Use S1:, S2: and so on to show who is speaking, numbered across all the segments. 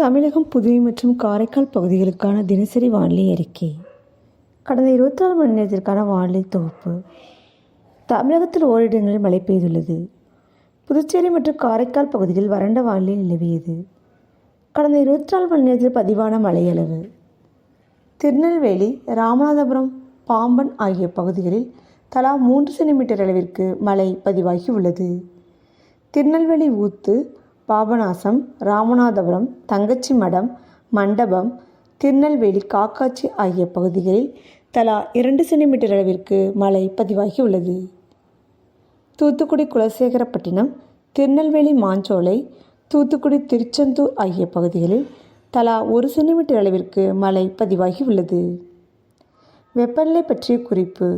S1: தமிழகம், புதுவை மற்றும் காரைக்கால் பகுதிகளுக்கான தினசரி வானிலை அறிக்கை. கடந்த 24 மணி நேரத்திற்கான வானிலை தொகுப்பு. தமிழகத்தில் ஓரிடங்களில் மழை பெய்துள்ளது. புதுச்சேரி மற்றும் காரைக்கால் பகுதியில் வறண்ட வானிலை நிலவியது. கடந்த 24 மணி நேரத்தில் பதிவான மழையளவு: திருநெல்வேலி, ராமநாதபுரம், பாம்பன் ஆகிய பகுதிகளில் தலா 3 சென்டிமீட்டர் அளவிற்கு மழை பதிவாகி உள்ளது. திருநெல்வேலி ஊத்து, பாபநாசம், ராமநாதபுரம், தங்கச்சிமடம், மண்டபம், திருநெல்வேலி, காக்காட்சி ஆகிய பகுதிகளில் தலா 2 சென்டிமீட்டர் அளவிற்கு மழை பதிவாகி உள்ளது. தூத்துக்குடி, குலசேகரப்பட்டினம், திருநெல்வேலி, மாஞ்சோலை, தூத்துக்குடி, திருச்செந்தூர் ஆகிய பகுதிகளில் தலா 1 சென்டிமீட்டர் அளவிற்கு மழை பதிவாகி உள்ளது. வெப்பநிலை பற்றிய குறிப்பு: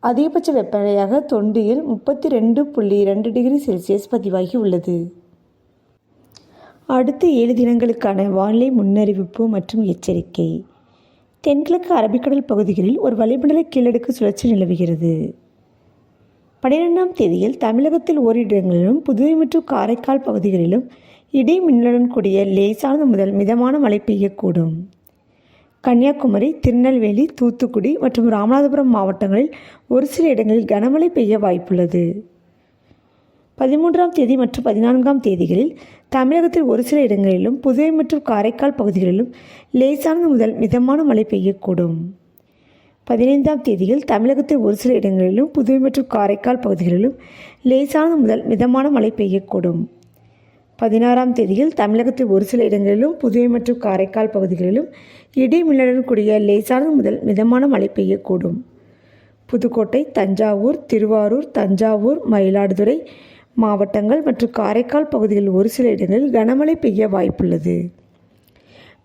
S1: அதிகபட்ச வெப்பநிலையாக தொண்டியில் 32.2 டிகிரி செல்சியஸ் பதிவாகி உள்ளது. அடுத்த 7 தினங்களுக்கான வானிலை முன்னறிவிப்பு மற்றும் எச்சரிக்கை. தென்கிழக்கு அரபிக்கடல் பகுதிகளில் ஒரு வளிமண்டல கீழடுக்கு சுழற்சி நிலவுகிறது. 12ஆம் தேதியில் தமிழகத்தில் ஓரிரு இடங்களிலும், புதுவை மற்றும் காரைக்கால் பகுதிகளிலும் இடி மின்னலுடன் கூடிய லேசானது முதல் மிதமான மழை பெய்யக்கூடும். கன்னியாகுமரி, திருநெல்வேலி, தூத்துக்குடி மற்றும் ராமநாதபுரம் மாவட்டங்களில் ஒரு சில இடங்களில் கனமழை பெய்ய வாய்ப்புள்ளது. 13ஆம் தேதி மற்றும் 14ஆம் தேதிகளில் தமிழகத்தில் ஒரு சில இடங்களிலும், புதுவை மற்றும் காரைக்கால் பகுதிகளிலும் லேசானது முதல் மிதமான மழை பெய்யக்கூடும். 15ஆம் தேதியில் தமிழகத்தில் ஒரு சில இடங்களிலும், புதுவை மற்றும் காரைக்கால் பகுதிகளிலும் லேசானது முதல் மிதமான மழை பெய்யக்கூடும். 16ஆம் தேதியில் தமிழகத்தில் ஒரு சில இடங்களிலும், புதுவை மற்றும் காரைக்கால் பகுதிகளிலும் இடி மின்னலுடன் கூடிய லேசானது முதல் மிதமான மழை பெய்யக்கூடும். புதுக்கோட்டை, தஞ்சாவூர், திருவாரூர், தஞ்சாவூர், மயிலாடுதுறை மாவட்டங்கள் மற்றும் காரைக்கால் பகுதிகளில் ஒரு சில இடங்களில் கனமழை பெய்ய வாய்ப்புள்ளது.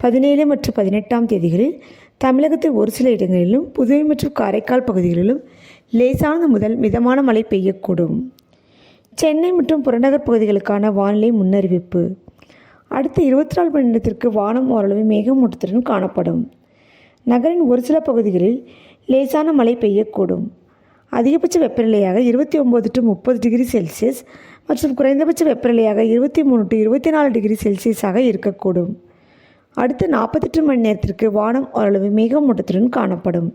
S1: 17 மற்றும் 18ஆம் தேதிகளில் தமிழகத்தில் ஒரு சில இடங்களிலும், புதுவை மற்றும் காரைக்கால் பகுதிகளிலும் லேசானது முதல் மிதமான மழை பெய்யக்கூடும். சென்னை மற்றும் புறநகர் பகுதிகளுக்கான வானிலை முன்னறிவிப்பு. அடுத்த 24 மணி நேரத்திற்கு வானம் ஓரளவு மேகமூட்டத்துடன் காணப்படும். நகரின் ஒரு சில பகுதிகளில் லேசான மழை பெய்யக்கூடும். அதிகபட்ச வெப்பநிலையாக 29 to 30 டிகிரி செல்சியஸ் மற்றும் குறைந்தபட்ச வெப்பநிலையாக 23 to 24 டிகிரி செல்சியஸாக இருக்கக்கூடும். அடுத்த 48 மணி நேரத்திற்கு வானம் ஓரளவு மேகமூட்டத்துடன் காணப்படும்.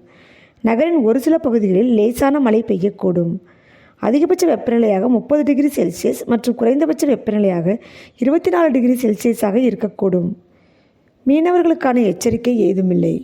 S1: நகரின் ஒரு சில பகுதிகளில் லேசான மழை பெய்யக்கூடும். அதிகபட்ச வெப்பநிலையாக 30 டிகிரி செல்சியஸ் மற்றும் குறைந்தபட்ச வெப்பநிலையாக 24 டிகிரி செல்சியஸாக இருக்கக்கூடும். மீனவர்களுக்கான எச்சரிக்கை ஏதுமில்லை.